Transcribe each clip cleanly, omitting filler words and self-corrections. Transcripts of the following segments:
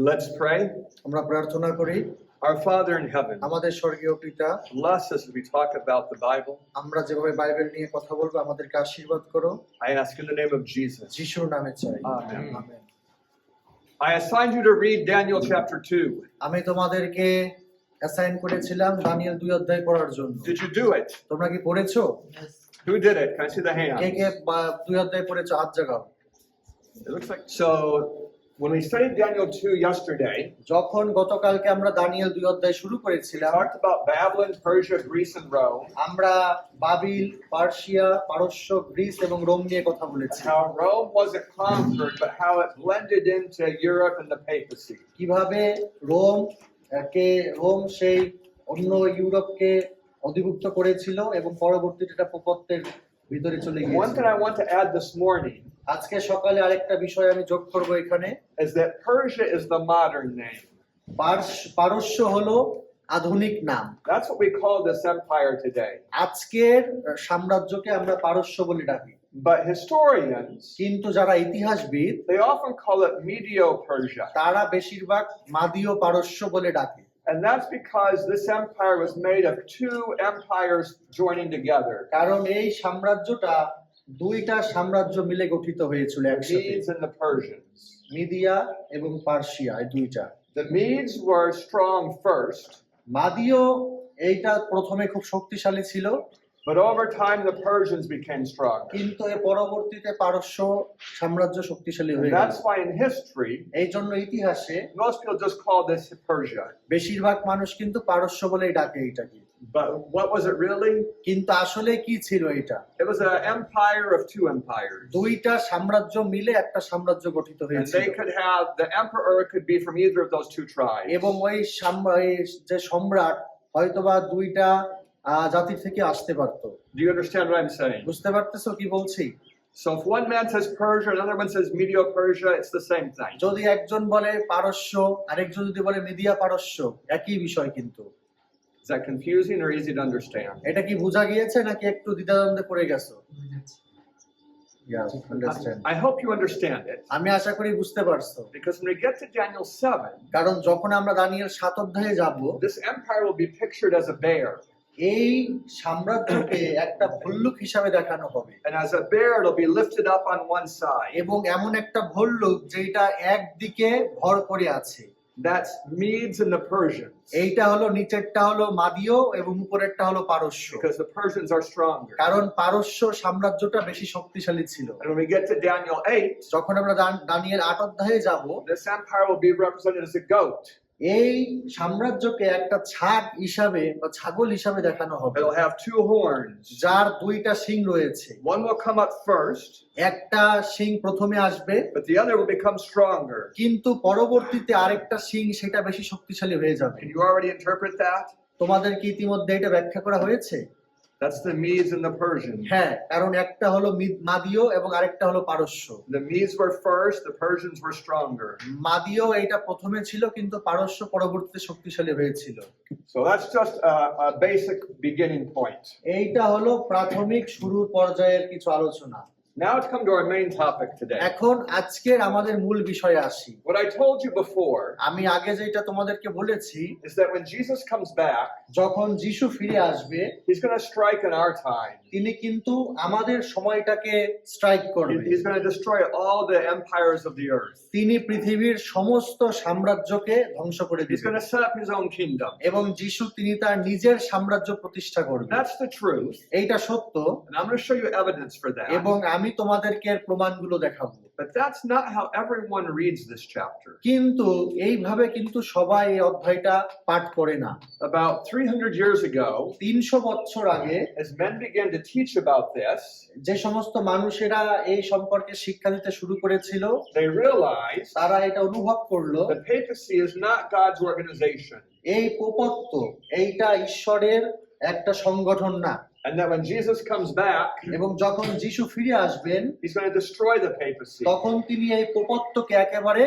Let's pray. আমরা প্রার্থনা করি। Our Father in heaven, আমাদের স্বর্গীয় পিতা, bless us as we talk about the Bible. আমরা যেভাবে বাইবেল নিয়ে কথা বলবো আমাদেরকে আশীর্বাদ করো। I ask in the name of Jesus. যিশুর নামে চাই। Amen. Amen. I assigned you to read Daniel chapter 2. আমি তোমাদেরকে অ্যাসাইন করেছিলাম দানিয়েল 2 অধ্যায় পড়ার জন্য। Did you do it? তোমরা কি পড়েছো? Who did it? Can I see the hand? কে কে 2 অধ্যায় পড়েছো? হাত জাগাও। It looks like so. When we studied Daniel 2 yesterday, যখন গতকালকে আমরা দানিয়েল 2 অধ্যায় শুরু we করেছিলাম, talked about Babylon, Persia, Greece, and Rome. আমরা বাবিল, পার্সিয়া, পারস্য, গ্রিস এবং রোম নিয়ে কথা বলেছি। How Rome wasn't conquered, but how it blended into Europe and the papacy. কিভাবে রোম সেই অন্য ইউরোপকে অধিভুক্ত করেছিল এবং পরবর্তীতে এটা পোপত্বের ভিতরে চলে One গিয়েছিল। thing I want to add this morning আজকে সকালে আরেকটা বিষয় আমি যোগ করব এখানে। is that Persia is the modern name. পারস্য হলো আধুনিক নাম। That's what we call this empire today. আজকের সাম্রাজ্যকে আমরা পারস্য বলে ডাকি। But historians, কিন্তু যারা ইতিহাসবিদ they often call it Medio-Persia. তারা বেশিরভাগ মাদীয় পারস্য বলে ডাকে। And that's because this empire was made of two empires joining together, কারণ এই সাম্রাজ্যটা দুইটা সাম্রাজ্য মিলে গঠিত হয়েছিল the একসাথে, Medes and the Persians. Media এবং পার্সিয়া, এই দুইটা। The Medes were strong first, মাদীয় এইটা প্রথমে খুব শক্তিশালী ছিল, but over time the Persians became stronger. কিন্তু এর পরবর্তীতে পারস্য সাম্রাজ্য শক্তিশালী And হয়ে গেল। that's why in history, এই জন্য ইতিহাসে most people just call this Persia. বেশিরভাগ মানুষ কিন্তু পারস্য বলেই ডাকে এইটাকে। But what was it really? কিন্তু আসলে কি ছিল এটা? It was an empire of two empires. দুইটা সাম্রাজ্য মিলে একটা সাম্রাজ্য গঠিত And হয়েছিল they could have, the emperor could be from either of those two tribes. এবং ওই যে সম্রাট হয়তোবা দুইটা জাতি থেকে আসতে পারতো। Do you understand what I'm saying? বুঝতে পারতেছো কি বলছি? So if one man says Persia, another one says Medio-Persia, it's the same thing. যদি একজন বলে পারস্য, আরেকজন যদি বলে মিদিয়া পারস্য, একই বিষয় কিন্তু। Is that confusing or easy to understand? এটা কি বোঝা গিয়েছে নাকি একটু দ্বিধাদ্বন্দ্বে পড়ে গেছো? Yeah, understand. I hope you understand it. আমি আশা করি বুঝতে পারছো। Because when we get to Daniel 7, কারণ যখন আমরা দানিয়েল 7 অধ্যায়ে যাব, this empire will be pictured as a bear. এই সাম্রাজ্যকে একটা ভল্লুক হিসাবে দেখানো হবে। And as a bear, it'll be lifted up on one side. এবং এমন একটা ভল্লুক যেটা একদিকে ভর করে আছে। That's Medes and the Persians. এইটা হলো নিচেরটা হলো মাদীয় এবং উপরেরটা হলো পারস্য। Because the Persians are stronger. কারণ পারস্য সাম্রাজ্যটা বেশি শক্তিশালী ছিল। And when we get to Daniel 8, যখন আমরা দানিয়েল 8 অধ্যায়ে যাব, this empire will be represented as a goat. এই সাম্রাজ্যকে একটা ছাগ হিসাবে বা ছাগল হিসাবে দেখানো হবে, It'll have two horns. যার দুইটা শিং রয়েছে। One will come up first, একটা শিং প্রথমে আসবে, but the other will become stronger. কিন্তু পরবর্তীতে আরেকটা শিং সেটা বেশি শক্তিশালী হয়ে যাবে। Can you already interpret that? তোমাদের কি ইতিমধ্যে এটা ব্যাখ্যা করা হয়েছে? That's the Medes and the Persians. হ্যাঁ, কারণ একটা হলো মাদীয় এবং আরেকটা হলো পারস্য। The Medes were first, the Persians were stronger. মাদীয় এইটা প্রথমে ছিল কিন্তু পারস্য পরবর্তীতে শক্তিশালী হয়েছিল। So that's just a basic beginning point. এইটা হলো প্রাথমিক শুরুর পর্যায়ের কিছু আলোচনা। Now let's come to our main topic today. এখন আজকের আমাদের মূল বিষয়ে আসি। What I told you before আমি আগে যেটা তোমাদেরকে বলেছি, is that when Jesus comes back, যখন যিশু ফিরে আসবে, he's going to strike in our time. তিনি কিন্তু আমাদের সময়টাকে স্ট্রাইক করবেন। He's going to destroy all the empires of the earth. তিনি পৃথিবীর সমস্ত সাম্রাজ্যকে ধ্বংস করে He's দিবেন going to set up his own kingdom. এবং যিশু তিনি তার নিজের সাম্রাজ্য প্রতিষ্ঠা করবেন। That's the truth. এইটা সত্য And I'm going to show you evidence for that. এবং আমি তোমাদেরকে এর প্রমাণগুলো দেখাবো। But that's not how everyone reads this chapter. কিন্তু এইভাবে কিন্তু সবাই এই অধ্যায়টা পাঠ করে না। About 300 years ago, 300 বছর আগে as men began to teach about this, যে সমস্ত মানুষেরা এই সম্পর্কে শিক্ষা দিতে শুরু করেছিল, they realized তারা এটা অনুভব করলো the papacy is not God's organization. এই পোপত্ব এইটা ঈশ্বরের একটা সংগঠন না। And that when Jesus comes back, এবং যখন যিশু ফিরে আসবেন, he's going to destroy the papacy. তখন তিনি এই পোপত্বকে একেবারে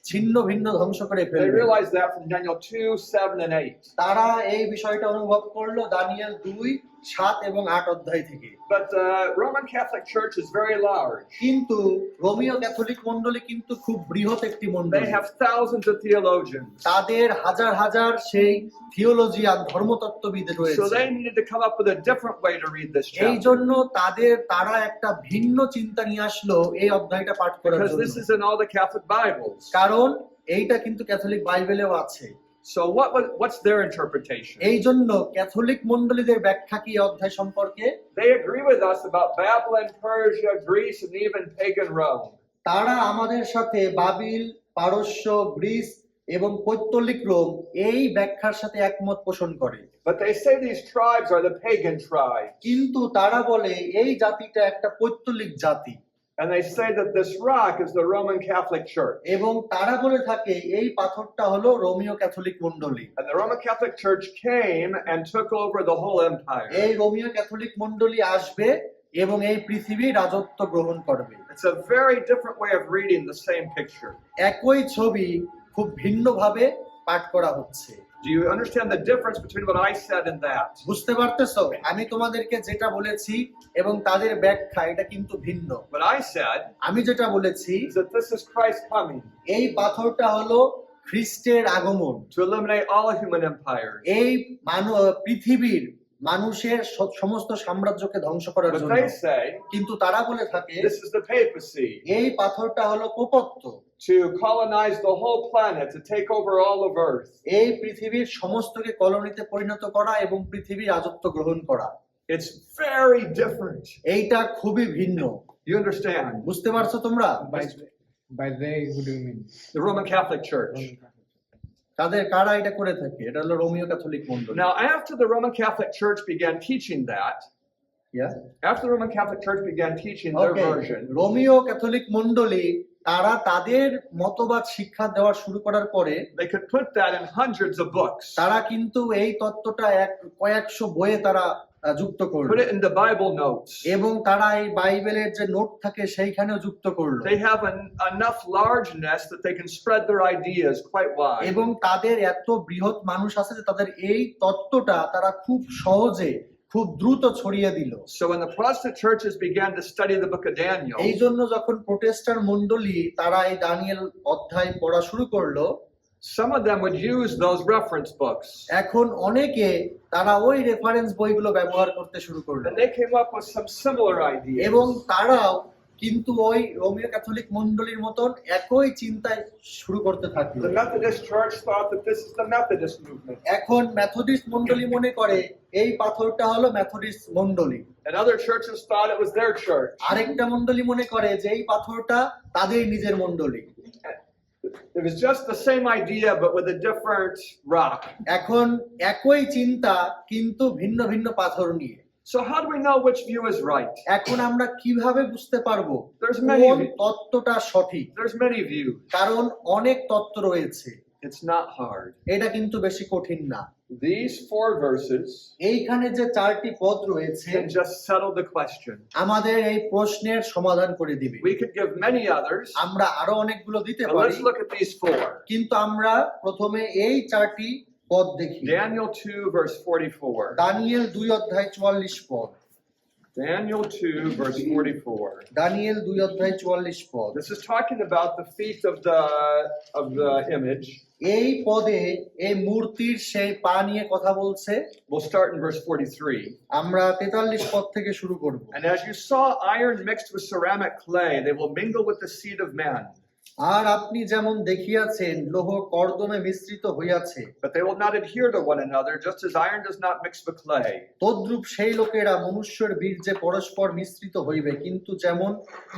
ছিন্ন ভিন্ন ধ্বংস করে They ফেলবেন। realized that from Daniel 2, 7, and 8. তারা এই বিষয়টা অনুভব করলো দানিয়েল 2, 7 এবং 8 অধ্যায় থেকে। But the Roman Catholic Church is very large. কিন্তু রোমীয় ক্যাথলিক মণ্ডলী কিন্তু খুব বৃহৎ একটি They মণ্ডলী। have thousands of theologians. তাদের হাজার হাজার সেই থিওলজিয়ান ধর্মতত্ত্ববিদ So রয়েছে। they needed to come up with a different way to read this এই chapter. জন্য তারা একটা ভিন্ন চিন্তা নিয়ে আসলো এই অধ্যায়টা পাঠ করার Because জন্য। this is in all the Catholic Bibles. কারণ এইটা কিন্তু ক্যাথলিক বাইবেলেও আছে। So what's their interpretation? এই জন্য ক্যাথলিক মণ্ডলীদের ব্যাখ্যা কি এই অধ্যায় সম্পর্কে? They agree with us about Babylon, Persia, Greece, and even pagan Rome. তারা আমাদের সাথে বাবিল, পারস্য, গ্রিস এবং পৌত্তলিক রোম এই ব্যাখ্যার সাথে একমত পোষণ করে। But they say these tribes are the pagan tribes. কিন্তু তারা বলে এই জাতিটা একটা পৌত্তলিক জাতি And they say that this rock is the Roman Catholic Church. এবং তারা বলে থাকে এই পাথরটা হলো রোমীয় ক্যাথলিক মণ্ডলী। And the Roman Catholic Church came and took over the whole empire. এই রোমীয় ক্যাথলিক মণ্ডলী আসবে এবং এই পৃথিবী রাজত্ব গ্রহণ করবে। It's a very different way of reading the same picture. একই ছবি খুব ভিন্নভাবে পাঠ করা হচ্ছে। Do you understand the difference between what I said and that? বুঝতে পারতেছো? আমি তোমাদেরকে যেটা বলেছি এবং তাদের ব্যাখ্যা এটা কিন্তু ভিন্ন। What I said আমি যেটা বলেছি is that this is Christ coming এই পাথরটা হলো খ্রিস্টের আগমন, to eliminate all human empires. এই পৃথিবীর মানুষের সমস্ত সাম্রাজ্যকে ধ্বংস করার But জন্য। they say কিন্তু তারা বলে থাকে this is the papacy, এই পাথরটা হলো পোপত্ব, to colonize the whole planet, to take over all of Earth. এই পৃথিবীর সমস্তকে কলোনিতে পরিণত করা এবং পৃথিবীর রাজত্ব গ্রহণ করা। It's very different. এইটা খুবই ভিন্ন। You understand? বুঝতে পারছো তোমরা? By they, who do you mean? The Roman Catholic Church. কারা এটা করে থাকে? এটা হলো রোমীয় ক্যাথলিক মণ্ডলী। Now, after the Roman Catholic Church began teaching that, Yeah? after the Roman Catholic Church began teaching their Okay. version, রোমীয় Catholic মণ্ডলী তারা তাদের মতবাদ শিক্ষা দেওয়া শুরু করার পরে they could put that in hundreds of books. তারা কিন্তু এই তত্ত্বটা কয়েকশো বইয়ে তারা যুক্ত করলো Put it in the Bible notes. এবং তারা এই বাইবেলের যে নোট থাকে সেইখানেও যুক্ত করলো They have enough largeness that they can spread their ideas quite wide. এবং তাদের এত বৃহৎ মানুষ আছে যে তাদের এই তত্ত্বটা তারা খুব সহজে খুব দ্রুত ছড়িয়ে দিল। So when the Protestant churches began to study the book of Daniel, এই জন্য যখন প্রোটেস্টান্ট মণ্ডলী তারা এই দানিয়েল অধ্যায় পড়া শুরু করলো, some of them would use those reference books. এখন অনেকে তারা ওই রেফারেন্স বইগুলো ব্যবহার করতে শুরু করলো And they came up with some similar ideas. এবং তারাও কিন্তু ওই রোমীয় ক্যাথলিক মণ্ডলীর মতন একই চিন্তায় শুরু করতে থাকলো। The Methodist Church thought that this is the Methodist movement. এখন মেথডিস্ট মণ্ডলী মনে করে এই পাথরটা হলো মেথডিস্ট মণ্ডলী, And other churches thought it was their church. আরেকটা মণ্ডলী মনে করে যে এই পাথরটা তাদের নিজের মণ্ডলী। It was just the same idea but with a different rock. এখন একই চিন্তা কিন্তু ভিন্ন ভিন্ন পাথর নিয়ে। So how do we know which view is right? এখন আমরা কিভাবে বুঝতে পারবো There's কোন many তত্ত্বটা সঠিক? there's many views. কারণ অনেক তত্ত্ব রয়েছে, It's not hard. এটা কিন্তু বেশি কঠিন না। These 4 verses এইখানে যে 4টি পদ রয়েছে can just settle the question. আমাদের এই প্রশ্নের সমাধান করে দিবে। We could give many others, আমরা আরো অনেকগুলো দিতে but পারি, let's look at these 4. কিন্তু আমরা প্রথমে এই 4টি পদ দেখি। Daniel 2 verse 44. দানিয়েল 2 অধ্যায় 44 পদ। Daniel 2 verse 44. দানিয়েল 2 অধ্যায় 44 পদ। This is talking about the feet of the image. এই পদে এই মূর্তির সেই পা নিয়ে কথা বলছে। We'll start in verse 43. আমরা 43 পদ থেকে শুরু করব। And as you saw iron mixed with ceramic clay, they will mingle with the seed of man. আর আপনি যেমন দেখিয়াছেন লোহ কর্দমে মিশ্রিত হইয়াছে, But they will not adhere to one another, just as iron does not mix with clay. তদ্রূপ সেই লোকেরা মনুষ্যের বীর্যে পরস্পর মিশ্রিত হইবে, কিন্তু যেমন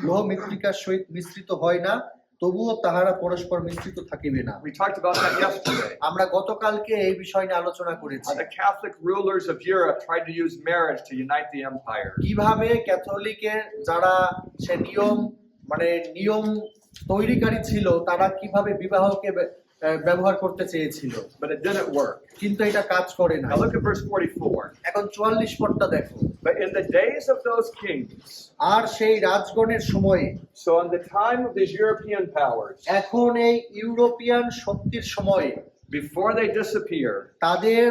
লোহ মৃত্তিকার সহিত মিশ্রিত হয় না, তবুও তাহারা পরস্পর মিশ্রিত থাকিবে না। We talked about that yesterday. আমরা গতকালকে এই বিষয় নিয়ে আলোচনা করেছি, The Catholic rulers of Europe tried to use marriage to unite the empire. কিভাবে ক্যাথলিকের যারা সে নিয়ম তৈরিকারী ছিল তারা কিভাবে বিবাহকে ব্যবহার করতে চেয়েছিল, But it didn't work. কিন্তু এটা কাজ করে না। Now look at verse 44. এখন 44 পদটা দেখো। But in the days of those kings, আর সেই রাজগণের সময়ে, so in the time of these European powers, এখন এই ইউরোপিয়ান শক্তির সময়ে, before they disappear, তাদের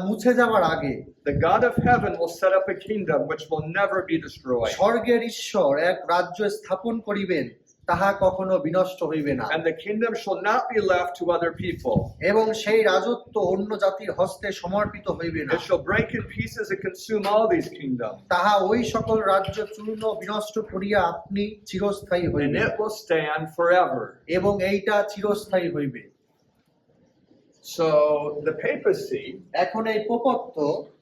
মুছে যাওয়ার আগে, The God of heaven will set up a kingdom which will never be destroyed. স্বর্গের ঈশ্বর এক রাজ্য স্থাপন করিবেন, তাহা কখনো বিনষ্ট হইবে না। And the kingdom shall not be left to other people. এবং সেই রাজত্ব অন্য জাতির হস্তে সমর্পিত হইবে না। It shall break in pieces and consume all these kingdoms. তাহা ওই সকল রাজ্য চূর্ণ বিনষ্ট করিয়া আপনি চিরস্থায়ী And হইবে, it will stand forever. এবং এইটা চিরস্থায়ী হইবে। So the papacy, এখন এই পোপত্ব,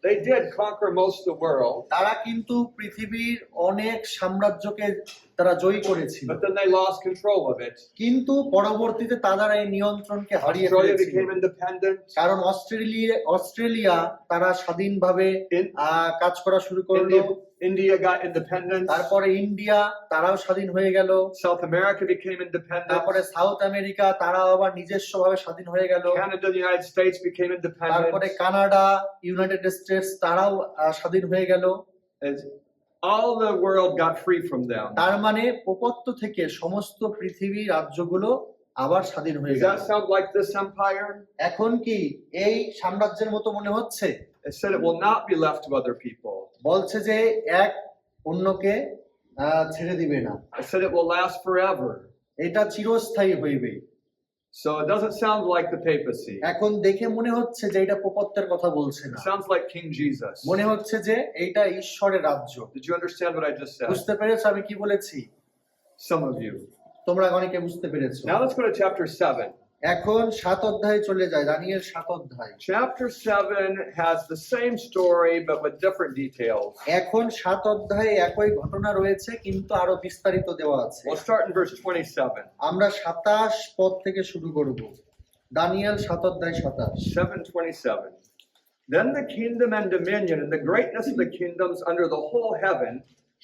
they did conquer most of the world, তারা কিন্তু পৃথিবীর অনেক সাম্রাজ্যকে তারা জয়ী করেছিল, but then they lost control of it. কিন্তু পরবর্তীতে তারা এই নিয়ন্ত্রণকে হারিয়ে Australia ফেলেছিল। became independent. কারণ অস্ট্রেলিয়া তারা স্বাধীনভাবে কাজ করা শুরু করলো। India got independence. তারপরে ইন্ডিয়া তারাও স্বাধীন হয়ে গেল। South America became independent. তারপরে সাউথ আমেরিকা তারাও আবার নিজস্বভাবে স্বাধীন হয়ে গেল। Canada, the United States became তারপরে independent. কানাডা, ইউনাইটেড স্টেটস তারাও স্বাধীন হয়ে গেল। As all the world got free from them. তার মানে পোপত্ব থেকে সমস্ত পৃথিবী রাজ্যগুলো আবার স্বাধীন হয়ে Does গেল। that sound like this empire? এখন কি এই সাম্রাজ্যের মতো মনে হচ্ছে? It said it will not be left to other people. বলছে যে এক অন্যকে ছেড়ে দিবে না, It said it will last forever. এটা চিরস্থায়ী হইবে। So it doesn't sound like the papacy. এখন দেখে মনে হচ্ছে যে এটা পোপত্বের কথা বলছে না, It sounds like King Jesus. মনে হচ্ছে যে এইটা ঈশ্বরের রাজ্য। Did you understand what I just said? বুঝতে পেরেছো আমি কি বলেছি? Some of you. তোমরা অনেকে বুঝতে পেরেছো। Now let's go to chapter 7. এখন 7 অধ্যায়ে চলে যায়, দানিয়েল 7 অধ্যায়। Chapter 7 has the same story but with different details. এখন 7 অধ্যায়ে একই ঘটনা রয়েছে কিন্তু আরো বিস্তারিত দেওয়া আছে। We'll start in verse 27. আমরা 27 পদ থেকে শুরু করব। দানিয়েল 7 অধ্যায় 27। 7:27. Then the kingdom and dominion and the greatness of the kingdoms under the whole heaven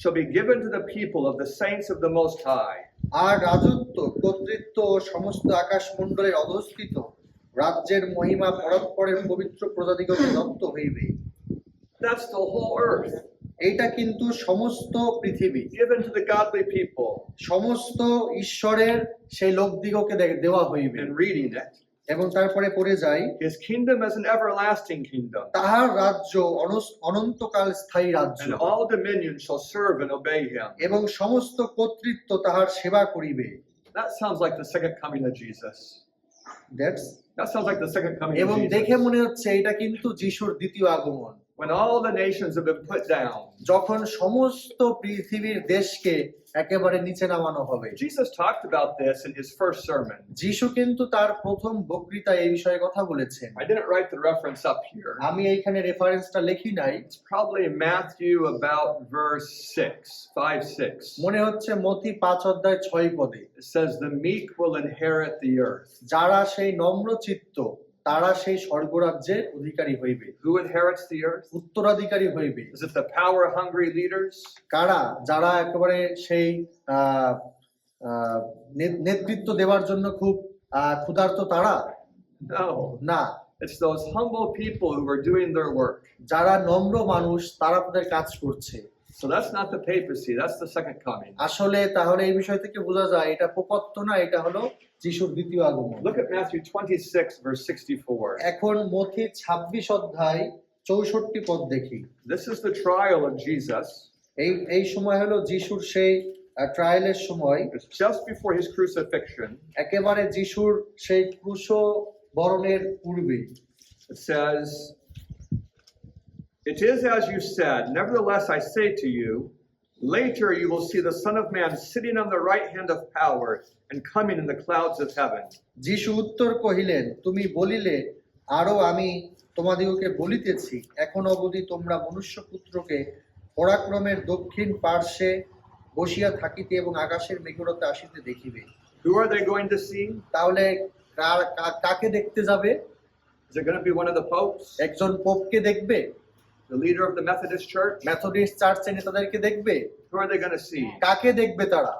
shall be given to the people of the saints of the Most High. আর রাজত্ব, কর্তৃত্ব ও সমস্ত আকাশমণ্ডলের অধস্থিত রাজ্যের মহিমা পরস্পরের পবিত্র প্রজাদিগকে দত্ত হইবে। That's the whole earth এইটা কিন্তু সমস্ত পৃথিবী, given to the godly people. সমস্ত ঈশ্বরের সেই লোকদিগকে দেওয়া হইবে। And reading it, এবং তারপরে পড়ে যাই, his kingdom is an everlasting kingdom, তাহার রাজ্য অনন্তকাল স্থায়ী রাজ্য, and all dominion shall serve and obey him. এবং সমস্ত কর্তৃত্ব তাহার সেবা করিবে। That sounds like the second coming of Jesus. That sounds like the second coming এবং of দেখে Jesus. মনে হচ্ছে এটা কিন্তু যিশুর দ্বিতীয় আগমন, When all the nations have been put down. যখন সমস্ত পৃথিবীর দেশকে একেবারে নিচে নামানো হবে। Jesus talked about this in his first sermon. যিশু কিন্তু তার প্রথম বক্তৃতায় এই বিষয়ে কথা বলেছেন। I didn't write the reference up here. আমি এইখানে রেফারেন্সটা লিখি নাই। It's probably Matthew about verse 5-6. মনে হচ্ছে মথি 5 অধ্যায় 6 পদে। It says, the meek will inherit the earth. যারা সেই নম্রচিত্ত তারা সেই স্বর্গরাজ্যের অধিকারী হইবে। Who inherits the earth? উত্তরাধিকারী হইবে। Is it the power-hungry leaders? কারা? যারা একেবারে সেই নেতৃত্ব দেওয়ার জন্য খুব ক্ষুধার্ত তারা? No. না, It's those humble people who are doing their work. যারা নম্র মানুষ তারা তাদের কাজ করছে। So that's not the papacy, that's the second coming. আসলে তাহলে এই বিষয় থেকে বোঝা যায় এটা পোপত্ব না, এটা হলো যিশুর দ্বিতীয় আগমন। Look at Matthew 26, verse 64. এখন মথি 26 অধ্যায় 64 পদ দেখি। This is the trial of Jesus. এই সময় হলো যিশুর সেই ট্রায়ালের সময়, It's just before his crucifixion. একেবারে যিশুর সেই ক্রুশ বরণের পূর্বে। It says, it is as you said, nevertheless I say to you, later you will see the Son of Man sitting on the right hand of power and coming in the clouds of heaven. যিশু উত্তর কহিলেন, তুমি বলিলে আরো আমি তোমাদিগকে বলিতেছি, এখন অবধি তোমরা মনুষ্যপুত্রকে পরাক্রমের দক্ষিণ পার্শ্বে বসিয়া থাকিতে এবং আকাশের মেঘরতে আসিতে দেখিবে। Who are they going to see? তাহলে কাকে দেখতে যাবে? Is it going to be one of the popes? একজন পোপকে দেখবে? The leader of the Methodist Church? Methodist চার্চের নেতাদেরকে দেখবে? Who are they going to see? কাকে দেখবে তারা?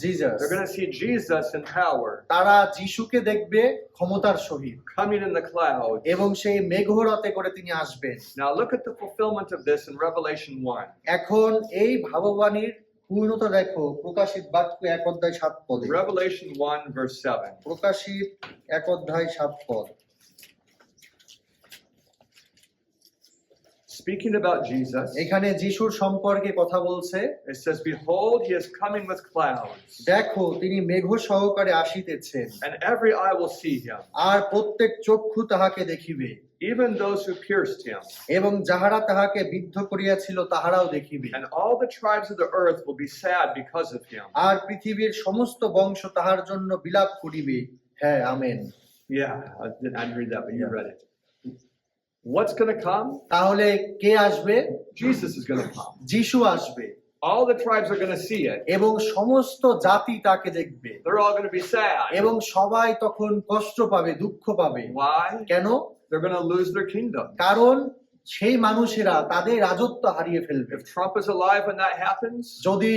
Jesus. They're going to see Jesus in power, তারা যিশুকে দেখবে ক্ষমতার সহিত coming in the clouds. এবং সেই মেঘরথে করে তিনি আসবেন। Now look at the fulfillment of this in Revelation 1. এখন এই ভাববাণীর পূর্ণতা দেখো প্রকাশিত বাক্য 1 অধ্যায় 7 পদে। Revelation 1, verse 7. প্রকাশিত 1 অধ্যায় 7 পদ। speaking about Jesus, এখানে যিশুর সম্পর্কে কথা বলছে। it says, "Behold, he is coming with clouds, দেখো তিনি মেঘ সহকারে আসিতেছেন, and every eye will see him, আর প্রত্যেক চক্ষু তাহাকে দেখিবে, even those who pierced him, এবং যাহারা তাহাকে বিদ্ধ করিয়াছিল তাহারাও দেখিবে, and all the tribes of the earth will be sad because of him." আর পৃথিবীর সমস্ত বংশ তাহার জন্য বিলাপ করিবে। হ্যাঁ, amen. Yeah, I didn't read that, but you read it. What's going to come? তাহলে কে আসবে? Jesus is going to come. যিশু আসবে, All the tribes are going to see it. এবং সমস্ত জাতি তাকে দেখবে, They're all going to be sad. এবং সবাই তখন কষ্ট পাবে, দুঃখ পাবে। Why? কেন? They're going to lose their kingdom. কারণ সেই মানুষেরা তাদের রাজত্ব হারিয়ে ফেলবে। If Trump is alive when that happens, যদি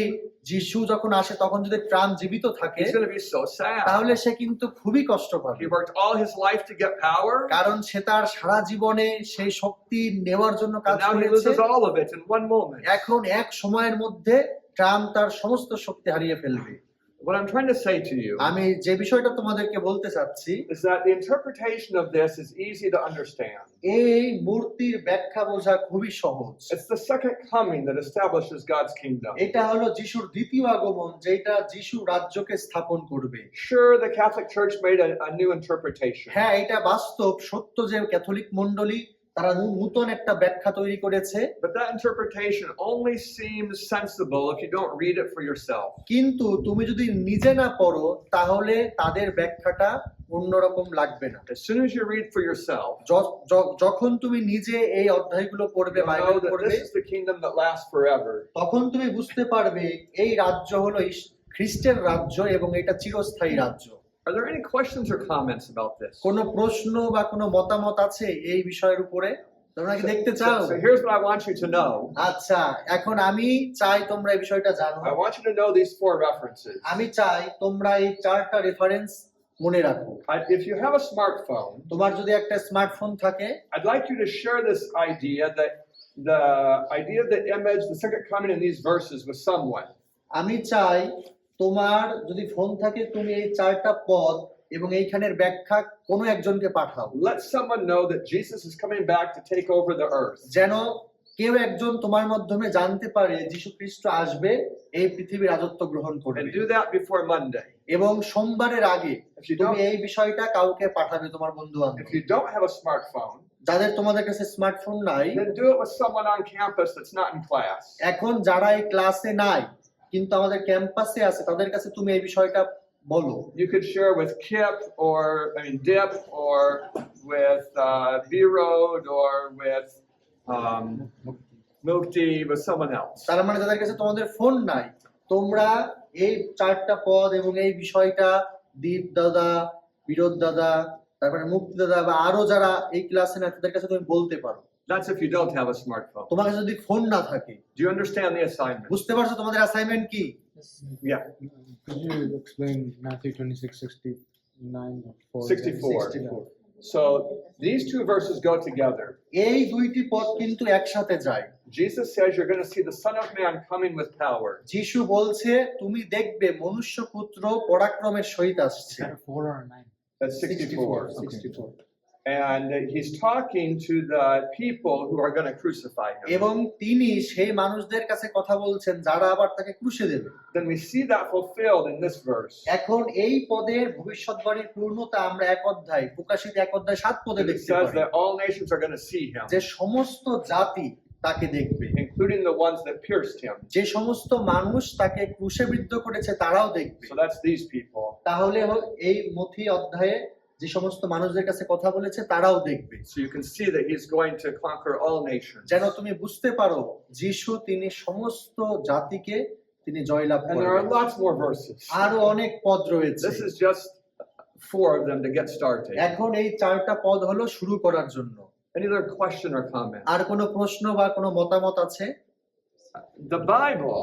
যিশু যখন আসে তখন যদি ট্রাম্প জীবিত থাকে, he's going to be so sad. তাহলে সে কিন্তু খুবই কষ্ট পাবে। He worked all his life to get power, কারণ সে তার সারা জীবনে সেই শক্তি নেওয়ার জন্য কাজ and now he করেছে। loses all of it in one moment. এখন এক সময়ের মধ্যে ট্রাম্প তার সমস্ত শক্তি হারিয়ে ফেলবে। What I'm trying to say to you আমি যে বিষয়টা তোমাদেরকে বলতে চাচ্ছি, is that the interpretation of this is easy to understand. এই মূর্তির ব্যাখ্যা বোঝা খুবই সহজ। It's the second coming that establishes God's kingdom. এটা হলো যিশুর দ্বিতীয় আগমন, যেটা যিশু রাজ্যকে স্থাপন করবে। Sure, the Catholic Church made a new interpretation. হ্যাঁ, এটা বাস্তব সত্য যে ক্যাথলিক মণ্ডলী তারা নূতন একটা ব্যাখ্যা তৈরি করেছে, But that interpretation only seems sensible if you don't read it for yourself. কিন্তু তুমি যদি নিজে না পড়ো তাহলে তাদের ব্যাখ্যাটা অন্যরকম লাগবে না। As soon as you read for yourself, যখন তুমি নিজে এই অধ্যায়গুলো পড়বে, you'll বাইবেল know that পড়বে, this is the kingdom that lasts forever. তখন তুমি বুঝতে পারবে এই রাজ্য হলো খ্রিস্টের রাজ্য এবং এটা চিরস্থায়ী রাজ্য। Are there any questions or comments about this? কোনো প্রশ্ন বা কোনো মতামত আছে এই বিষয়ের উপরে? তোমরা কি দেখতে চাও? So here's what I want you to know. আচ্ছা, এখন আমি চাই তোমরা এই বিষয়টা জানো। I want you to know these 4 references. আমি চাই তোমরা এই 4টা রেফারেন্স মনে রাখো। If you have a smartphone, তোমার যদি একটা স্মার্টফোন থাকে, I'd like you to share this idea that the idea of the image, the second coming in these verses with someone. আমি চাই তোমার যদি ফোন থাকে তুমি এই 4টা পদ এবং এইখানের ব্যাখ্যা কোনো একজনকে পাঠাও। Let someone know that Jesus is coming back to take over the earth. যেন কেউ একজন তোমার মাধ্যমে জানতে পারে যীশু খ্রিস্ট আসবে, এই পৃথিবীর রাজত্ব গ্রহণ করবে। And do that before Monday. এবং সোমবারের আগে If you তুমি don't, এই বিষয়টা কাউকে পাঠাবে, তোমার বন্ধু বান্ধব। if you don't have a smartphone, যাদের তোমাদের কাছে স্মার্টফোন নাই, then do it with someone on campus that's not in class. এখন যারা এই ক্লাসে নাই কিন্তু আমাদের ক্যাম্পাসে আছে, তাদের কাছে তুমি এই বিষয়টা বলো। You could share with Dip or with B-Road or with Mukti, with someone else. তার মানে যাদের কাছে তোমাদের ফোন নাই, তোমরা এই 4টা পদ এবং এই বিষয়টা দীপ দাদা, বিরোধ দাদা, তারপরে মুক্তি দাদা বা আরো যারা এই ক্লাসে না, তাদের কাছে তুমি বলতে পারো। That's if you don't have a smartphone. তোমার কাছে যদি ফোন না থাকে। Do you understand the assignment? বুঝতে পারছো তোমাদের অ্যাসাইনমেন্ট কি? Yeah. Could you explain Matthew 26:69 or 64. 64 So these 2 verses go together. এই 2টি পদ কিন্তু একসাথে যায়। Jesus says you're going to see the Son of Man coming with power. যিশু বলছে তুমি দেখবে মনুষ্য পুত্র পরাক্রমের সহিত আসছে। 4 or 9? That's 64. 64 And he's talking to the people who are going to crucify him. এবং তিনি সেই মানুষদের কাছে কথা বলছেন যারা আবার তাকে ক্রুশে দেবে। Then we see that fulfilled in this verse. এখন এই পদের ভবিষ্যৎবাণীর পূর্ণতা আমরা প্রকাশিত 1:7 পদে And it দেখতে says pi, that all nations are going to see him, যে সমস্ত জাতি তাকে দেখবে, including the ones that pierced him. যে সমস্ত মানুষ তাকে ক্রুশে বিদ্ধ করেছে তারাও দেখবে। So that's these people. তাহলে এই মথি অধ্যায়ে যে সমস্ত মানুষদের কাছে কথা বলেছে তারাও দেখবে। So you can see that he's going to conquer all nations. যেন তুমি বুঝতে পারো যিশু তিনি সমস্ত জাতিকে তিনি জয়লাভ And there are করবেন। lots more verses. আরো অনেক পদ রয়েছে। This is just 4 of them to get started. এখন এই 4টা পদ হলো শুরু করার জন্য। Any other question or comment? আর কোনো প্রশ্ন বা কোনো মতামত আছে? The Bible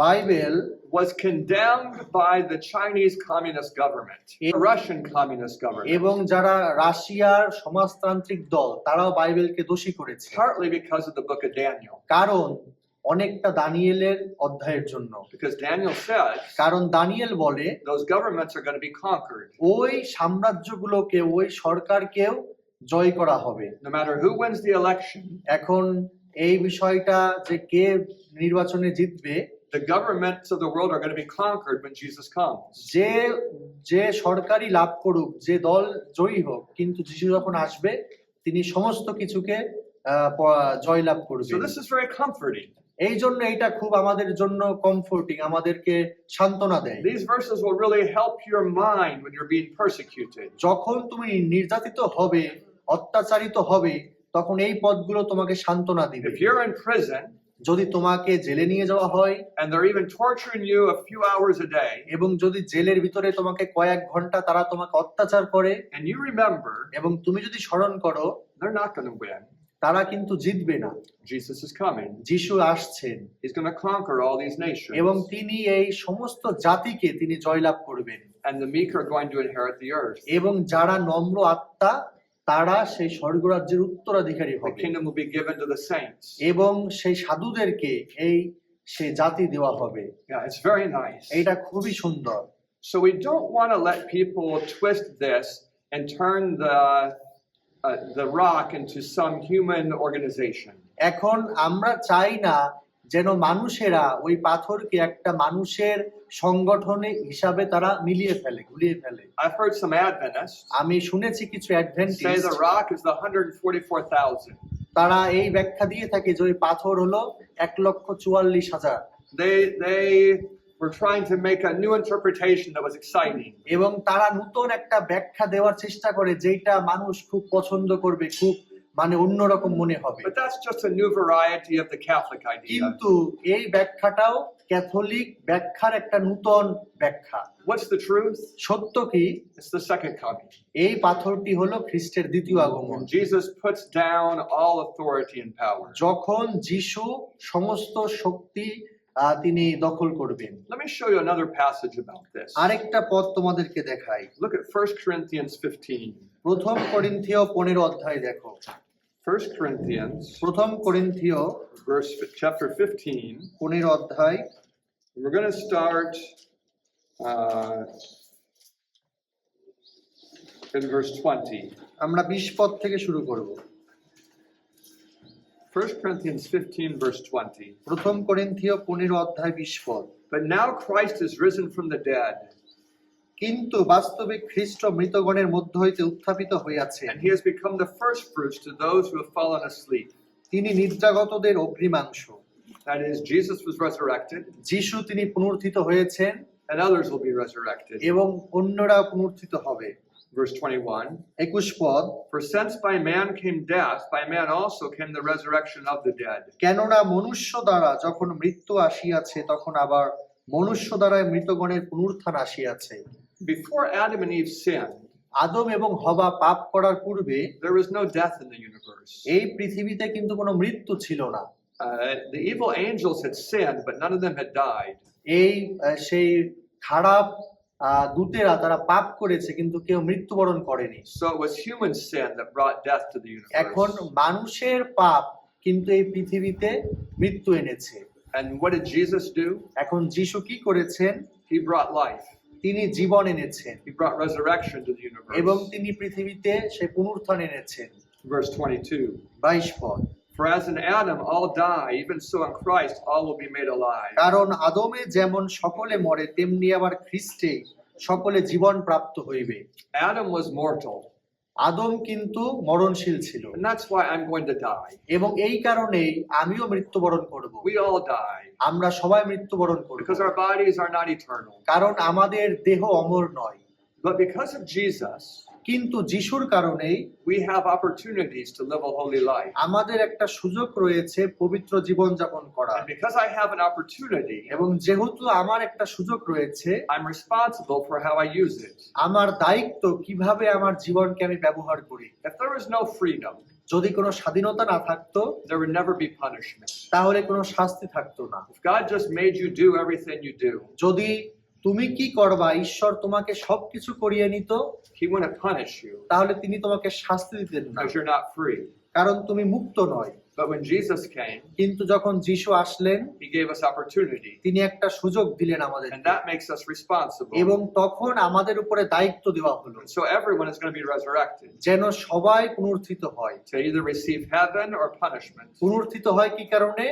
Bible was condemned by the Chinese Communist government, the Russian Communist government, এবং যারা রাশিয়ার সমাজতান্ত্রিক দল তারাও বাইবেলকে দোষী করেছে, partly because of the book of Daniel. কারণ অনেকটা দানিয়েলের অধ্যায়ের জন্য। Because Daniel says কারণ দানিয়েল বলে those governments are going to be conquered. ওই সাম্রাজ্যগুলোকে, ওই সরকারকেও জয় করা হবে। No matter who wins the election, এখন এই বিষয়টা যে কে নির্বাচনে জিতবে, the governments of the world are going to be conquered when Jesus comes. যে যে সরকারি লাভ করুক, যে দল জয়ী হোক, কিন্তু যিশু যখন আসবে তিনি সমস্ত কিছুকে জয়লাভ So করবেন। this is very comforting. এই জন্য এটা খুব আমাদের জন্য কমফোর্টিং, আমাদেরকে সান্ত্বনা দেয়। These verses will really help your mind when you're being persecuted. যখন তুমি নির্যাতিত হবে, অত্যাচারিত হবে, তখন এই পদগুলো তোমাকে সান্ত্বনা দিবে। If you're in prison যদি তোমাকে জেলে নিয়ে যাওয়া হয় and they're even torturing you a few hours a day, এবং যদি জেলের ভিতরে তোমাকে কয়েক ঘন্টা তারা তোমাকে অত্যাচার করে, and you remember এবং তুমি যদি স্মরণ করো they're not going to win. তারা কিন্তু জিতবে না। Jesus is coming. যিশু আসছেন He's going to conquer all these এবং nations, তিনি এই সমস্ত জাতিকে তিনি জয়লাভ করবেন, and the meek are going to inherit the earth. এবং যারা নম্র আত্মা তারা সেই স্বর্গরাজ্যের উত্তরাধিকারী The হবে, kingdom will be given to the saints. এবং সেই সাধুদেরকে এই সেই জাতি দেওয়া হবে। Yeah, it's very nice. এটা খুবই সুন্দর। So we don't want to let people twist this and turn the rock into some human organization. এখন আমরা চাই না যেন মানুষেরা ওই পাথরকে একটা মানুষের সংগঠনে হিসাবে তারা মিলিয়ে ফেলে, গুলিয়ে ফেলে। I've heard some Adventists আমি শুনেছি কিছু say Adventist the rock is the 144,000. তারা এই ব্যাখ্যা দিয়ে থাকে যে ওই পাথর হলো 1,44,000। They were trying to make a new interpretation that was exciting. এবং তারা নতুন একটা ব্যাখ্যা দেওয়ার চেষ্টা করে যেটা মানুষ খুব পছন্দ করবে, খুব মানে অন্যরকম মনে হবে। But that's just a new variety of the Catholic idea. কিন্তু এই ব্যাখ্যাটাও ক্যাথলিক ব্যাখ্যার একটা নতুন ব্যাখ্যা। What's the truth? সত্য কি? It's the second coming. এই পাথরটি হলো খ্রিস্টের দ্বিতীয় আগমন, When Jesus puts down all authority and power. যখন যিশু সমস্ত শক্তি তিনি দখল করবেন। Let me show you another passage about this. আরেকটা পদ তোমাদেরকে দেখাই। Look at 1 Corinthians 15. প্রথম করিন্থীয় 15 অধ্যায় দেখো। 1 Corinthians প্রথম করিন্থীয় chapter 15. 15 অধ্যায় We're going to start in verse 20. আমরা 20 পদ থেকে শুরু করব। 1 Corinthians 15 verse 20. প্রথম করিন্থীয় 15 অধ্যায় 20 পদ। But now Christ is risen from the dead, কিন্তু বাস্তবিক খ্রিস্ট মৃতগণের মধ্য হইতে উত্থাপিত হইয়াছেন, and he has become the first fruits to those who have fallen asleep. তিনি নিদ্রাগতদের অগ্রিমাংশ। That is, Jesus was resurrected, যিশু তিনি পুনরুত্থিত হয়েছেন and others will be resurrected. এবং অন্যরা পুনরুত্থিত হবে। Verse 21. 21 পদ। For since by man came death, by man also came the resurrection of the dead. কেননা মনুষ্য দ্বারা যখন মৃত্যু আসিয়াছে, তখন আবার মনুষ্য দ্বারা মৃতগণের পুনরুত্থান আসিয়াছে। Before Adam and Eve sinned, আদম এবং হবা পাপ করার পূর্বে there was no death in the universe. এই পৃথিবীতে কিন্তু কোনো মৃত্যু ছিল না। The evil angels had sinned, but none of them had died. এই সেই খারাপ দূতেরা তারা পাপ করেছে, কিন্তু কেউ মৃত্যুবরণ করেনি। So it was human sin that brought death to the এখন universe. মানুষের পাপ কিন্তু এই পৃথিবীতে মৃত্যু এনেছে। And what did Jesus do? এখন যিশু কি করেছেন? He brought life. তিনি জীবন এনেছেন He brought resurrection to the এবং universe. তিনি পৃথিবীতে সেই পুনরুত্থান এনেছেন। Verse 22. 22 পদ। For as in Adam all die, even so in Christ all will be made alive. কারণ আদমে যেমন সকলে মরে, তেমনি আবার খ্রিস্টে সকলে জীবন প্রাপ্ত হইবে। Adam was mortal, আদম কিন্তু মরণশীল ছিল, and that's why I'm going to die. এবং এই কারণেই আমিও মৃত্যুবরণ করব। We all die আমরা সবাই মৃত্যুবরণ করব, because our bodies are not eternal. কারণ আমাদের দেহ অমর নয়। But because of Jesus, কিন্তু যিশুর কারণেই we have opportunities to live a holy life. আমাদের একটা সুযোগ রয়েছে পবিত্র জীবন যাপন করা। And because I have an opportunity, এবং যেহেতু আমার একটা সুযোগ রয়েছে, I'm responsible for how I use it. আমার দায়িত্ব কিভাবে আমার জীবনকে আমি ব্যবহার করি। If there was no freedom, যদি কোনো স্বাধীনতা না থাকতো, there would never be punishment. তাহলে কোনো শাস্তি থাকতো না। If God just made you do everything you do, যদি তুমি কি করবা ঈশ্বর তোমাকে সবকিছু করিয়ে নিত, He wouldn't punish you তাহলে তিনি তোমাকে শাস্তি দিতেন না, because you're not free. কারণ তুমি মুক্ত নয়। But when Jesus came, কিন্তু যখন যিশু আসলেন, he gave us opportunity. তিনি একটা সুযোগ দিলেন আমাদের, And that makes us responsible. এবং তখন আমাদের উপরে দায়িত্ব দেওয়া হলো So everyone is going to be resurrected যেন সবাই পুনরুত্থিত হয়। to either receive heaven or punishment. পুনরুত্থিত হয় কি কারণে?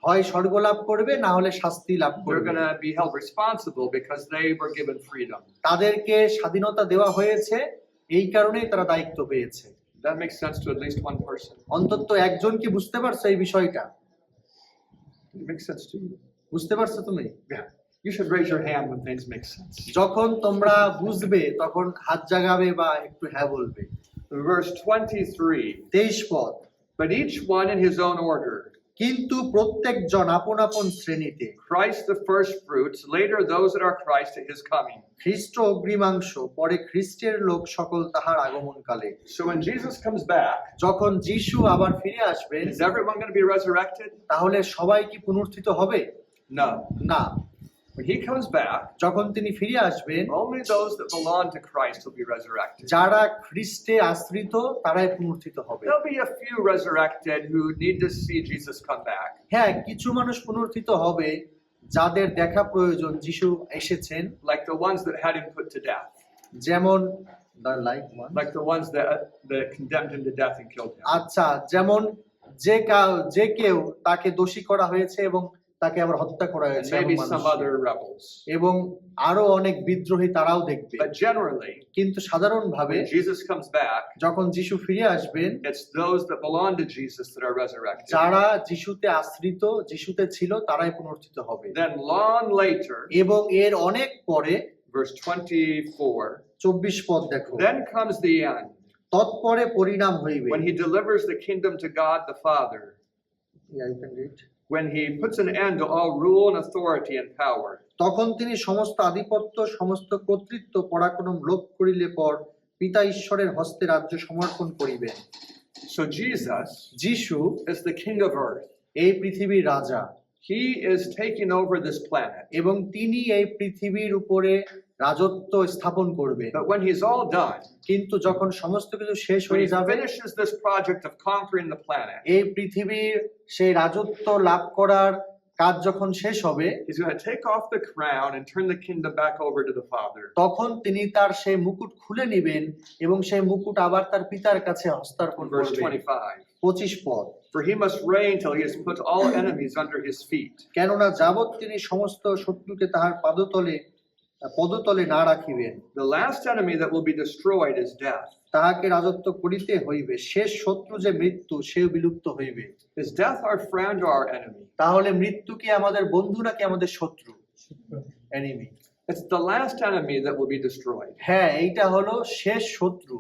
হয় স্বর্গ লাভ করবে, না হলে শাস্তি লাভ They're করবে। going to be held responsible because they were given freedom. তাদেরকে স্বাধীনতা দেওয়া হয়েছে, এই কারণেই তারা দায়িত্ব পেয়েছে। That makes sense to at least one person. অন্তত একজন কি বুঝতে পারছো এই বিষয়টা? It makes sense to you. বুঝতে পারছো তুমি? Yeah. You should raise your hand when things make sense. যখন তোমরা বুঝবে তখন হাত জাগাবে বা একটু হ্যাঁ বলবে। Verse 23. 23 পদ। But each one in his own order. কিন্তু প্রত্যেকজন আপন আপন শ্রেণীতে, Christ the first fruits, later those that are Christ at his coming. খ্রিস্ট অগ্রিমাংশ, পরে খ্রিস্টের লোক সকল তাহার আগমনকালে। So when Jesus comes back, যখন যিশু আবার ফিরে আসবেন, is everyone going to be resurrected? তাহলে সবাই কি পুনরুত্থিত হবে? No. না। When he comes back, যখন তিনি ফিরে আসবেন, only those that belong to Christ will be resurrected. যারা খ্রিস্টে আশ্রিত তারাই পুনরুত্থিত হবে। There'll be a few resurrected who need to see Jesus come back. হ্যাঁ, কিছু মানুষ পুনরুত্থিত হবে যাদের দেখা প্রয়োজন, যিশু এসেছেন, Like the ones that had him put to death. যেমন Like the ones that condemned him to death and killed him. আচ্ছা, যেমন যে কেউ তাকে দোষী করা হয়েছে এবং তাকে আবার হত্যা করা And হয়েছে, maybe এমন some মানুষ। other rebels. এবং আরো অনেক বিদ্রোহী তারাও দেখবে। But generally, কিন্তু সাধারণভাবে when Jesus comes back, যখন যিশু ফিরে আসবেন, it's those that belong to Jesus that are resurrected. যারা যিশুতে আশ্রিত, যিশুতে ছিল, তারাই পুনরুত্থিত হবে। Then long later, এবং এর অনেক পরে, verse 24, 24 পদ দেখো, then comes the end, তৎপরে পরিণাম হইবে। when he delivers the kingdom to God the Father, Yeah, you can read. when he puts an end to all rule and authority and power. তখন তিনি সমস্ত আধিপত্য, সমস্ত কর্তৃত্ব, পরাক্রম লোপ করিলে পর পিতা ঈশ্বরের হস্তে রাজ্য সমর্পণ করিবেন। So Jesus যিশু is the king of earth. এই পৃথিবীর রাজা, He is taking over this planet. এবং তিনি এই পৃথিবীর উপরে রাজত্ব স্থাপন করবেন। But when he's all done, কিন্তু যখন সমস্ত কিছু শেষ when হয়ে he যাবে, finishes this project of conquering the planet, এই পৃথিবীর সেই রাজত্ব লাভ করার কাজ যখন শেষ হবে, he's going to take off the crown and turn the kingdom back over to the Father. তখন তিনি তার সেই মুকুট খুলে নেবেন এবং সেই মুকুট আবার তার পিতার কাছে হস্তার্পণ Verse করবেন। 25. 25 পদ। For he must reign till he has put all enemies under his feet. কেননা যাবৎ তিনি সমস্ত শত্রুকে তাহার পদতলে না রাখিবেন, The last enemy that will be destroyed is death. তাহাকে রাজত্ব করিতে হইবে। শেষ শত্রু যে মৃত্যু, সেও বিলুপ্ত হইবে। Is death our friend or our enemy? তাহলে মৃত্যু কি আমাদের বন্ধু নাকি আমাদের শত্রু? Enemy. It's the last enemy that will be destroyed. হ্যাঁ, এইটা হলো শেষ শত্রু,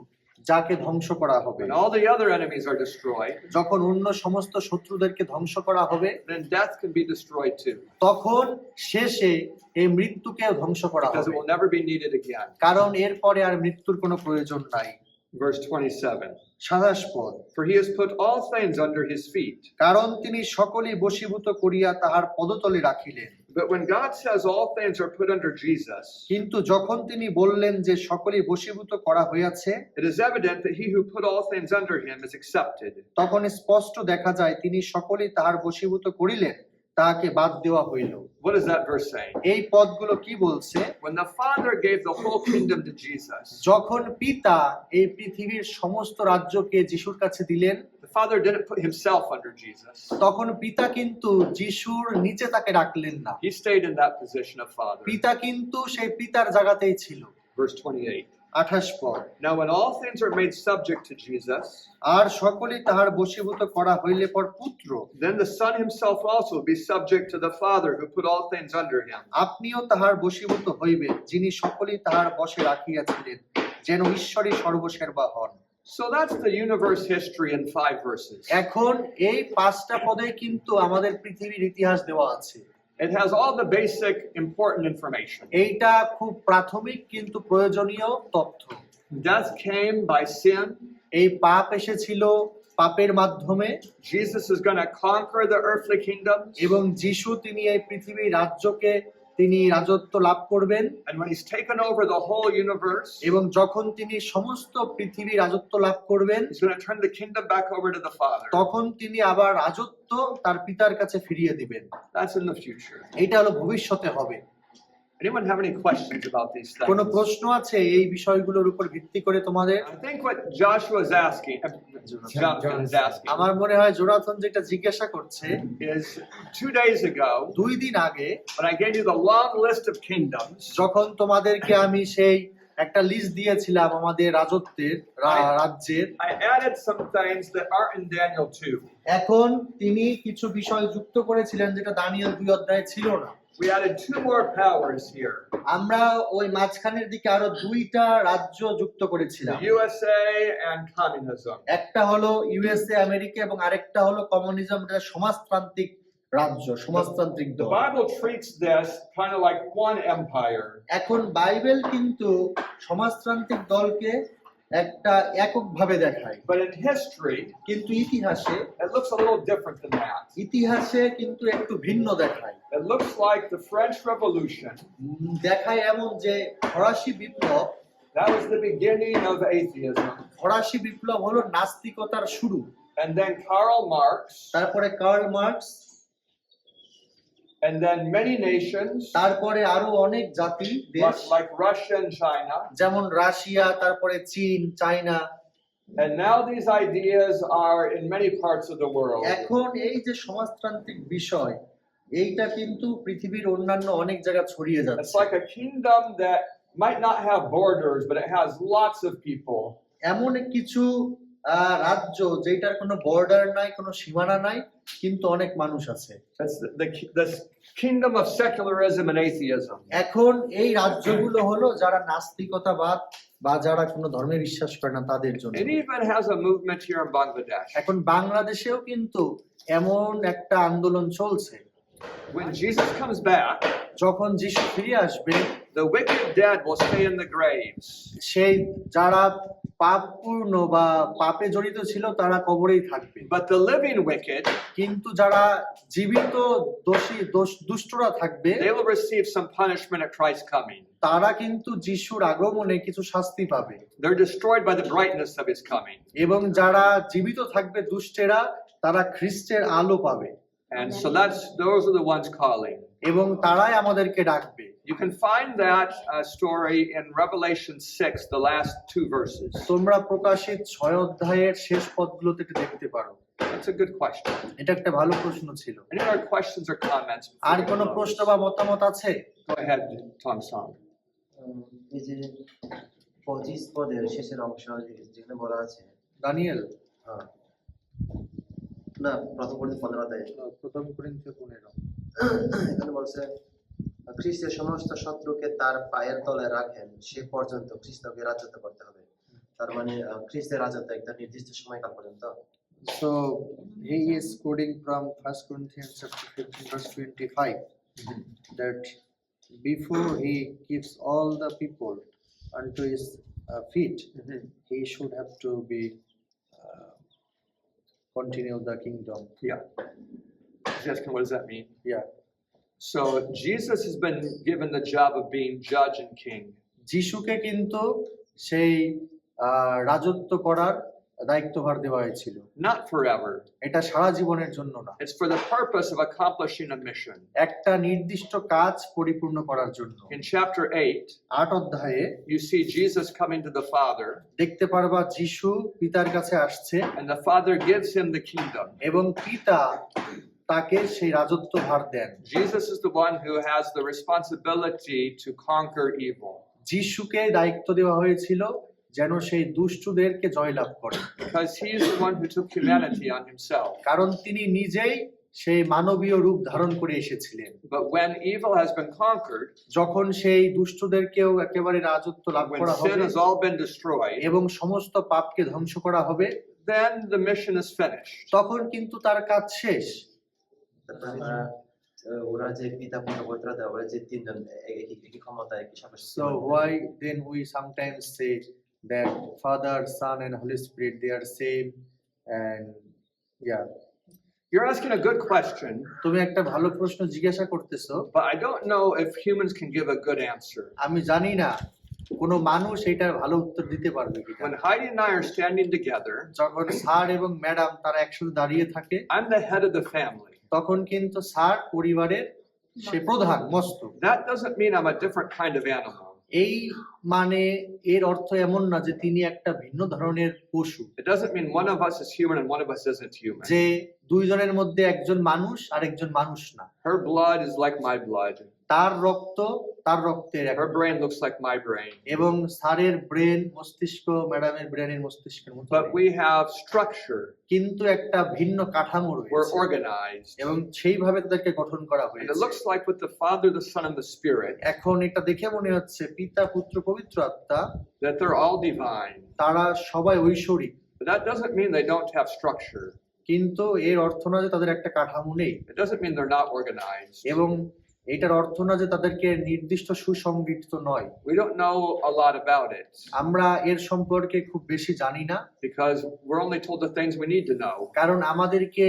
যাকে ধ্বংস করা হবে। When all the other enemies are destroyed, যখন অন্য সমস্ত শত্রুদেরকে ধ্বংস করা হবে, then death can be destroyed too, তখন শেষে এই মৃত্যুকেও ধ্বংস করা because হবে, it will never be needed again. কারণ এরপরে আর মৃত্যুর কোনো প্রয়োজন নাই। Verse 27. 27 পদ। For he has put all things under his feet. কারণ তিনি সকলেই বশীভূত করিয়া তাহার পদতলে রাখিলেন। But when God says all things are put under Jesus, কিন্তু যখন তিনি বললেন যে সকলেই বশীভূত করা হইয়াছে, it is evident that he who put all things under him is accepted. তখন স্পষ্ট দেখা যায় তিনি সকলেই তাহার বশীভূত করিলেন, তাহাকে বাদ দেওয়া হইল। What is that verse saying? এই পদগুলো কি বলছে? When the Father gave the whole kingdom to Jesus, যখন পিতা এই পৃথিবীর সমস্ত রাজ্যকে যিশুর কাছে দিলেন, the Father didn't put himself under Jesus. তখন পিতা কিন্তু যিশুর নিচে তাকে রাখলেন না। He stayed in that position of Father. পিতা কিন্তু সেই পিতার জায়গাতেই ছিল। Verse 28. 28 পদ। Now when all things are made subject to Jesus, আর সকলেই তাহার বশীভূত করা হইলে পর পুত্র, then the Son himself also will be subject to the Father who put all things under him. আপনিও তাহার বশীভূত হইবেন, যিনি সকলেই তাহার বশে রাখিয়াছিলেন, যেন ঈশ্বরই সর্বসের্বা হন। So that's the universe history in 5 verses. এখন এই 5টা পদে কিন্তু আমাদের পৃথিবীর ইতিহাস দেওয়া আছে। It has all the basic important information. এইটা খুব প্রাথমিক কিন্তু প্রয়োজনীয় তথ্য। Death came by sin. এই পাপ এসেছিল পাপের মাধ্যমে, Jesus is going to conquer the earthly kingdoms. এবং যিশু তিনি এই পৃথিবীর রাজ্যকে তিনি রাজত্ব লাভ করবেন And when he's taken over the whole universe, এবং যখন তিনি সমস্ত পৃথিবী রাজত্ব লাভ করবেন he's going to turn the kingdom back over to the Father. তখন তিনি আবার রাজত্ব তার পিতার কাছে ফিরিয়ে দিবেন। That's in the future. এটা হলো ভবিষ্যতে হবে। Anyone have any questions about these things? কোনো প্রশ্ন আছে এই বিষয়গুলোর উপর ভিত্তি করে তোমাদের? I think what Joshua is asking, Jonathan is asking, আমার মনে হয় জোনাথন যেটা জিজ্ঞাসা করছে is 2 days ago, 2 দিন আগে when I gave you the long list of kingdoms, যখন তোমাদেরকে আমি সেই একটা লিস্ট দিয়েছিলাম আমাদের রাজত্বের রাজ্যের, I added some things that aren't in Daniel 2. এখন তিনি কিছু বিষয় যুক্ত করেছিলেন যেটা দানিয়েল 2 অধ্যায়ে ছিল না। We added 2 more powers here, আমরা ওই মাঝখানের দিকে আরো 2টা রাজ্য যুক্ত the করেছিলাম। USA and communism. একটা হলো ইউএসএ আমেরিকা এবং আরেকটা হলো কমিউনিজম, যেটা সমাজতান্ত্রিক রাজ্য, সমাজতান্ত্রিক The দল। Bible treats this kind of like one empire. এখন বাইবেল কিন্তু সমাজতান্ত্রিক দলকে একটা এককভাবে দেখায়, But in history, কিন্তু ইতিহাসে it looks a little different than that. ইতিহাসে কিন্তু একটু ভিন্ন দেখায়। It looks like the French Revolution, দেখায় এমন যে ফরাসি বিপ্লব, that was the beginning of atheism. ফরাসি বিপ্লব হলো নাস্তিকতার শুরু। And then Karl Marx, তারপরে Karl Marx, and then many nations, তারপরে আরো অনেক জাতি দেশ like Russia and China. যেমন রাশিয়া, তারপরে চীন, China. And now these ideas are in many parts of the world. এখন এই যে সমাজতান্ত্রিক বিষয়, এইটা কিন্তু পৃথিবীর অন্যান্য অনেক জায়গা ছড়িয়ে It's যাচ্ছে। like a kingdom that might not have borders, but it has lots of people. এমন কিছু রাজ্য যেটার কোনো বর্ডার নাই, কোনো সীমানা নাই, কিন্তু অনেক মানুষ আছে। That's the kingdom of secularism and atheism. এখন এই রাজ্যগুলো হলো যারা নাস্তিকতাবাদ বা যারা কোনো ধর্মে বিশ্বাস করে না তাদের জন্য। It even has a movement here in Bangladesh. এখন বাংলাদেশেও কিন্তু এমন একটা আন্দোলন চলছে। When Jesus comes back, যখন যিশু ফিরে আসবে, the wicked dead will stay in the graves. সেই যারা পাপপূর্ণ বা পাপে জড়িত ছিল তারা কবরেই থাকবে, But the living wicked, কিন্তু যারা জীবিত দুষ্টরা থাকবে they will receive some punishment at Christ's coming. তারা কিন্তু যিশুর আগমনে কিছু শাস্তি পাবে। They're destroyed by the brightness of his coming. এবং যারা জীবিত থাকবে দুষ্টেরা, তারা খ্রিস্টের আলো পাবে। And so those are the ones calling. এবং তারাই আমাদেরকে ডাকবে। You can find that story in Revelation 6, the last 2 verses. তোমরা প্রকাশিত 6 অধ্যায়ের শেষ পদগুলোতে এটা দেখতে পারো। That's a good question. এটা একটা ভালো প্রশ্ন ছিল। Any other questions or comments? before R we কোনো close? প্রশ্ন বা মতামত আছে? Go ahead, Tom Song. এই যে 25 পদের শেষের অংশ যেখানে বলা আছে, দানিয়েল হ্যাঁ, না প্রথম পর্যন্ত 15 অধ্যায়ে প্রথম করিন্থীয় 15 এখানে বলছে, খ্রিস্টের সমস্ত শত্রুকে তার পায়ের তলায় রাখেন সে পর্যন্ত খ্রিস্টকে রাজত্ব করতে হবে। তার মানে খ্রিস্টের রাজত্ব একটা নির্দিষ্ট সময়কাল পর্যন্ত। So he is quoting from 1 Corinthians chapter 15 verse 25 that before he gives all the people unto his feet, he should have to be continue the kingdom. Yeah. He's asking, what does that mean? Yeah. So Jesus has been given the job of being judge and king. যিশুকে কিন্তু সেই রাজত্ব করার দায়িত্বভার দেওয়া হয়েছিল। Not forever. এটা সারা জীবনের জন্য না, It's for the purpose of accomplishing a mission. একটা নির্দিষ্ট কাজ পরিপূর্ণ করার জন্য। In chapter 8, 8 অধ্যায়ে you see Jesus coming to the Father, দেখতে পারবা যিশু পিতার কাছে আসছে and the Father gives him the kingdom. এবং পিতা তাকে সেই রাজত্ব ভার দেন। Jesus is the one who has the responsibility to conquer evil. যিশুকে দায়িত্ব দেওয়া হয়েছিল যেন সেই দুষ্টদেরকে জয়লাভ করে, Because he is the one who took humanity on himself. কারণ তিনি নিজেই সেই মানবীয় রূপ ধারণ করে এসেছিলেন। But when evil has been conquered, যখন সেই দুষ্টদেরকেও একেবারে রাজত্ব লাভ when করা sin হবে has all been destroyed, এবং সমস্ত পাপকে ধ্বংস করা হবে, then the mission is finished. তখন কিন্তু তার কাজ শেষ। ওরা যে পিতা পুত্র পবিত্র আত্মা, ওরা যে তিনজন একই ক্ষমতা একই সাথে। So why then we sometimes say that Father, Son and Holy Spirit, they are same, and yeah. You're asking a good question, তুমি একটা ভালো প্রশ্ন জিজ্ঞাসা করতেছো, but I don't know if humans can give a good answer. আমি জানি না কোনো মানুষ এটার ভালো উত্তর দিতে পারবে কিনা। When Heidi and I are standing together, যখন স্যার এবং ম্যাডাম তারা একসাথে দাঁড়িয়ে থাকে, I'm the head of the family. তখন কিন্তু স্যার পরিবারের সে প্রধান মস্তক। That doesn't mean I'm a different kind of animal. এই মানে এর অর্থ এমন না যে তিনি একটা ভিন্ন ধরনের পশু, It doesn't mean one of us is human and one of us isn't human. যে দুইজনের মধ্যে একজন মানুষ আর একজন মানুষ না। Her blood is like my blood. তার রক্ত তার রক্তের এক, Her brain looks like my brain. এবং স্যারের ব্রেন মস্তিষ্ক ম্যাডামের ব্রেনের মস্তিষ্কের মতো, But we have structure. কিন্তু একটা ভিন্ন কাঠামো We're রয়েছে organized. এবং সেইভাবে তাদেরকে গঠন করা And it হয়েছে। looks like with the Father, the Son, and the Spirit, এখন এটা দেখে মনে হচ্ছে পিতা পুত্র পবিত্র আত্মা that they're all divine. তারা সবাই ঐশ্বরিক, But that doesn't mean they don't have structure. কিন্তু এর অর্থ না যে তাদের একটা কাঠামো নেই, It doesn't mean they're not organized. এবং এটার অর্থ না যে তাদেরকে নির্দিষ্ট সুসংগঠিত নয়। We don't know a lot about it আমরা এর সম্পর্কে খুব বেশি জানি না, because we're only told the things we need to know, কারণ আমাদেরকে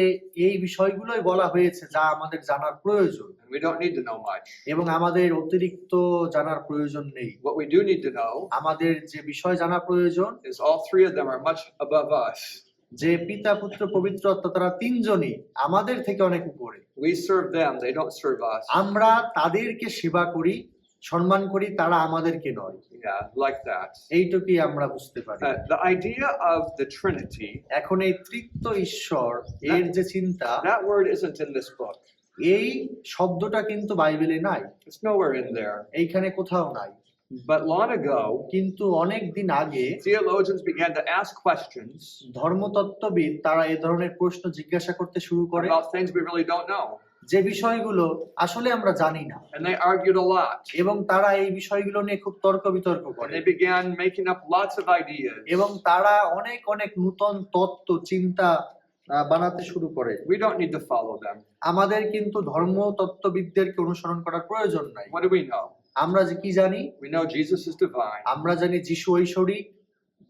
এই বিষয়গুলোই বলা হয়েছে যা আমাদের জানার প্রয়োজন, and we don't need to know much. এবং আমাদের অতিরিক্ত জানার প্রয়োজন নেই। What we do need to know আমাদের যে বিষয় জানা প্রয়োজন is all three of them are much above us. যে পিতা পুত্র পবিত্র আত্মা তারা তিনজনই আমাদের থেকে অনেক উপরে। We serve them, they don't serve us. আমরা তাদেরকে সেবা করি, সম্মান করি, তারা আমাদেরকে নয়। Yeah, like that. এইটুকুই আমরা বুঝতে পারি। The idea of the Trinity, এখন এই তৃতীয় ঈশ্বর এর যে চিন্তা, that word isn't in this book. এই শব্দটা কিন্তু বাইবেলে নাই, It's nowhere in there. এইখানে কোথাও নাই। But long ago, কিন্তু অনেক দিন আগে theologians began to ask questions ধর্মতত্ত্ববিদ তারা এই ধরনের প্রশ্ন জিজ্ঞাসা করতে শুরু করে, about things we really don't know. যে বিষয়গুলো আসলে আমরা জানি না, And they argued a lot. এবং তারা এই বিষয়গুলো নিয়ে খুব তর্ক বিতর্ক And করে, they began making up lots of ideas. এবং তারা অনেক অনেক নূতন তত্ত্ব চিন্তা বানাতে শুরু করে। We don't need to follow them. আমাদের কিন্তু ধর্মতত্ত্ববিদদেরকে অনুসরণ করার প্রয়োজন নাই। What do we know? আমরা যে কি জানি? We know Jesus is divine আমরা জানি যিশু ঐশ্বরিক,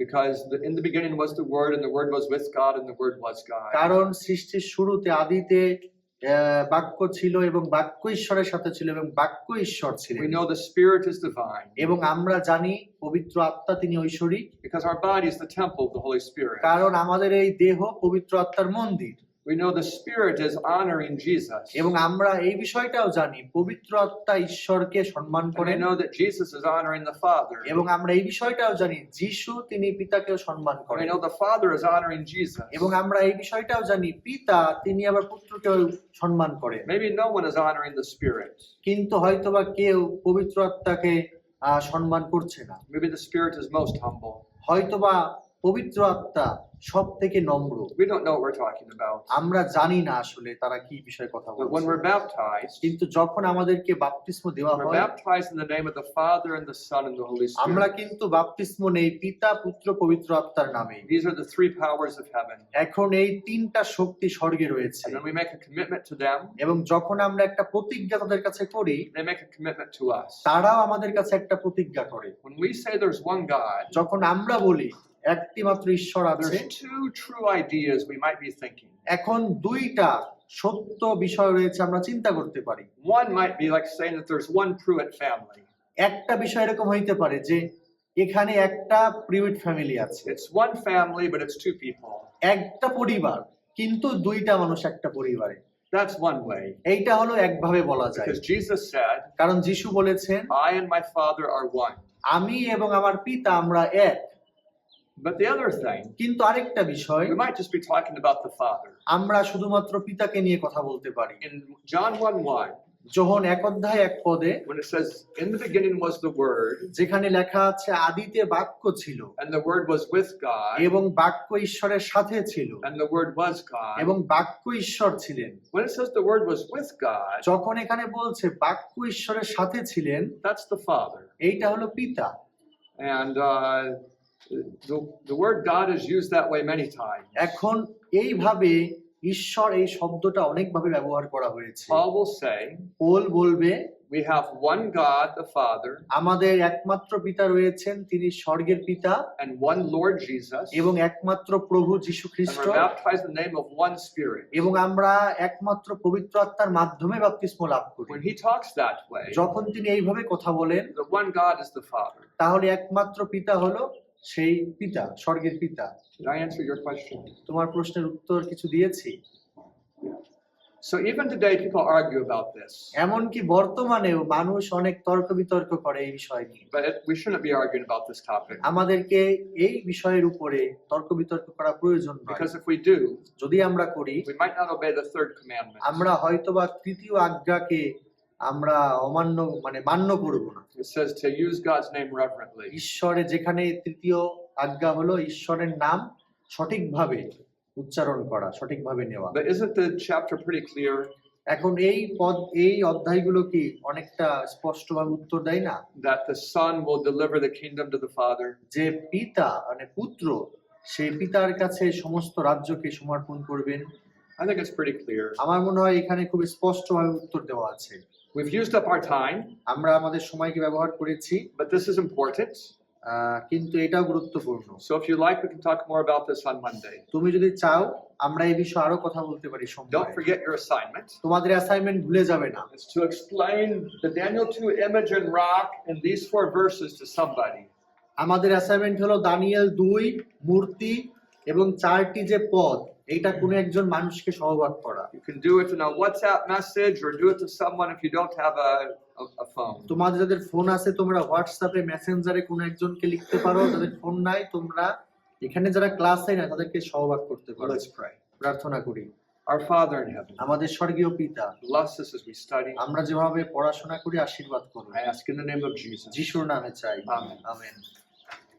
because in the beginning was the Word, and the Word was with God, and the Word was God. কারণ সৃষ্টির শুরুতে আদিতে বাক্য ছিল এবং বাক্য ঈশ্বরের সাথে ছিল এবং বাক্য ঈশ্বর ছিলেন। We know the Spirit is divine এবং আমরা জানি পবিত্র আত্মা তিনি ঐশ্বরিক, because our body is the temple of the Holy Spirit. কারণ আমাদের এই দেহ পবিত্র আত্মার মন্দির। We know the Spirit is honoring Jesus. এবং আমরা এই বিষয়টাও জানি পবিত্র আত্মা ঈশ্বরকে সম্মান And we করেন, know that Jesus is honoring the Father. এবং আমরা এই বিষয়টাও জানি যিশু তিনি পিতাকেও সম্মান And we করেন, know the Father is honoring Jesus. এবং আমরা এই বিষয়টাও জানি পিতা তিনি আবার পুত্রকেও সম্মান করেন। Maybe no one is honoring the Spirit. কিন্তু হয়তোবা কেউ পবিত্র আত্মাকে সম্মান করছে না। Maybe the Spirit is most humble. হয়তোবা পবিত্র আত্মা সব থেকে নম্র। We don't know what we're talking about. আমরা জানি না আসলে তারা কি বিষয়ে কথা But when বলছে, we're baptized, কিন্তু যখন আমাদেরকে বাপ্তিস্ম দেওয়া we're হয়, baptized in the name of the Father and the Son and the Holy আমরা Spirit. কিন্তু বাপ্তিস্ম নেই পিতা পুত্র পবিত্র আত্মার নামে। These are the three powers of heaven. এখন এই তিনটা শক্তি স্বর্গে রয়েছে, And when we make a commitment to them, এবং যখন আমরা একটা প্রতিজ্ঞা তাদের কাছে করি, they make a commitment to us. তারাও আমাদের কাছে একটা প্রতিজ্ঞা করে। When we say there's one God, যখন আমরা বলি একটি মাত্র ঈশ্বর আছে, there's two true ideas we might be thinking. এখন দুইটা সত্য বিষয় রয়েছে আমরা চিন্তা করতে পারি। One might be like saying that there's one Pruitt family. একটা বিষয় এরকম হইতে পারে যে এখানে একটা প্রিউইট ফ্যামিলি আছে, It's one family, but it's two people. একটা পরিবার, কিন্তু দুইটা মানুষ একটা পরিবারে। That's one way. এইটা হলো একভাবে বলা যায়, Because Jesus said, কারণ যিশু বলেছেন I and my Father are one. আমি এবং আমার পিতা আমরা এক। But the other thing, কিন্তু আরেকটা বিষয়, we might just be talking about the Father. আমরা শুধুমাত্র পিতাকে নিয়ে কথা বলতে পারি। In John 1:1, Johan 1:1 when it says, in the beginning was the Word, যেখানে লেখা আছে আদিতে বাক্য ছিল and the Word was with God, এবং বাক্য ঈশ্বরের সাথে ছিল and the Word was God. এবং বাক্য ঈশ্বর ছিলেন। When it says the Word was with God, যখন এখানে বলছে বাক্য ঈশ্বরের সাথে ছিলেন, that's the Father. এইটা হলো পিতা। And the word God is used that way many times. এখন এইভাবে ঈশ্বর এই শব্দটা অনেকভাবে ব্যবহার করা হয়েছে। Paul will say, পৌল বলবে We have one God, the Father, আমাদের একমাত্র পিতা রয়েছেন, তিনি স্বর্গের পিতা, and one Lord Jesus, এবং একমাত্র প্রভু যিশু and Christ, we're baptized in the name of one Spirit. এবং আমরা একমাত্র পবিত্র আত্মার মাধ্যমে বাপ্তিস্ম লাভ করি। When he talks that way, যখন তিনি এইভাবে কথা বলেন, the one God is the Father. তাহলে একমাত্র পিতা হলো সেই পিতা, স্বর্গের পিতা। Did I answer your question? তোমার প্রশ্নের উত্তর কিছু দিয়েছি? So even today, people argue about this, এমনকি বর্তমানেও মানুষ অনেক তর্ক বিতর্ক করে এই বিষয় নিয়ে। but we shouldn't be arguing about this topic, আমাদেরকে এই বিষয়ের উপরে তর্ক বিতর্ক করা প্রয়োজন নয়। because if we do, যদি আমরা করি, we might not obey the third commandment. আমরা হয়তোবা তৃতীয় আজ্ঞাকে আমরা অমান্য মান্য করব না। It says to use God's name reverently. ঈশ্বরে যেখানে তৃতীয় আজ্ঞা হলো ঈশ্বরের নাম সঠিকভাবে উচ্চারণ করা, সঠিকভাবে নেওয়া। But isn't the chapter pretty clear এখন এই অধ্যায়গুলো কি অনেকটা স্পষ্টভাবে উত্তর দেয় না that the Son will deliver the kingdom to the Father? যে পিতা পুত্র সেই পিতার কাছে সমস্ত রাজ্যকে সমর্পণ করবেন? I think it's pretty clear. আমার মনে হয় এখানে খুব স্পষ্টভাবে উত্তর দেওয়া আছে। We've used up our time, আমরা আমাদের সময়কে ব্যবহার করেছি, but this is important. কিন্তু এটাও গুরুত্বপূর্ণ। So if you like, we can talk more about this on Monday. তুমি যদি চাও আমরা এই বিষয়ে আরো কথা বলতে পারি Don't সোমবারে। forget your assignment. তোমাদের অ্যাসাইনমেন্ট ভুলে যাবে না। It's to explain the Daniel 2 image and rock in these 4 verses to somebody. আমাদের অ্যাসাইনমেন্ট হলো দানিয়েল 2 মূর্তি এবং 4টি যে পদ, এটা কোনো একজন মানুষকে সহবাদ করা। You can do it in a WhatsApp message or do it to someone if you don't have a phone. তোমাদের যাদের ফোন আছে তোমরা হোয়াটসঅ্যাপে মেসেঞ্জারে কোনো একজনকে লিখতে পারো, যাদের ফোন নাই তোমরা এখানে যারা ক্লাসে না তাদেরকে সহবাদ করতে পারো। Let's pray. প্রার্থনা করি। Our Father in heaven, আমাদের স্বর্গীয় পিতা, bless us as we study. আমরা যেভাবে পড়াশোনা করি আশীর্বাদ করুন। I ask in the name of Jesus. যিশুর নামে চাই, Amen. আমেন।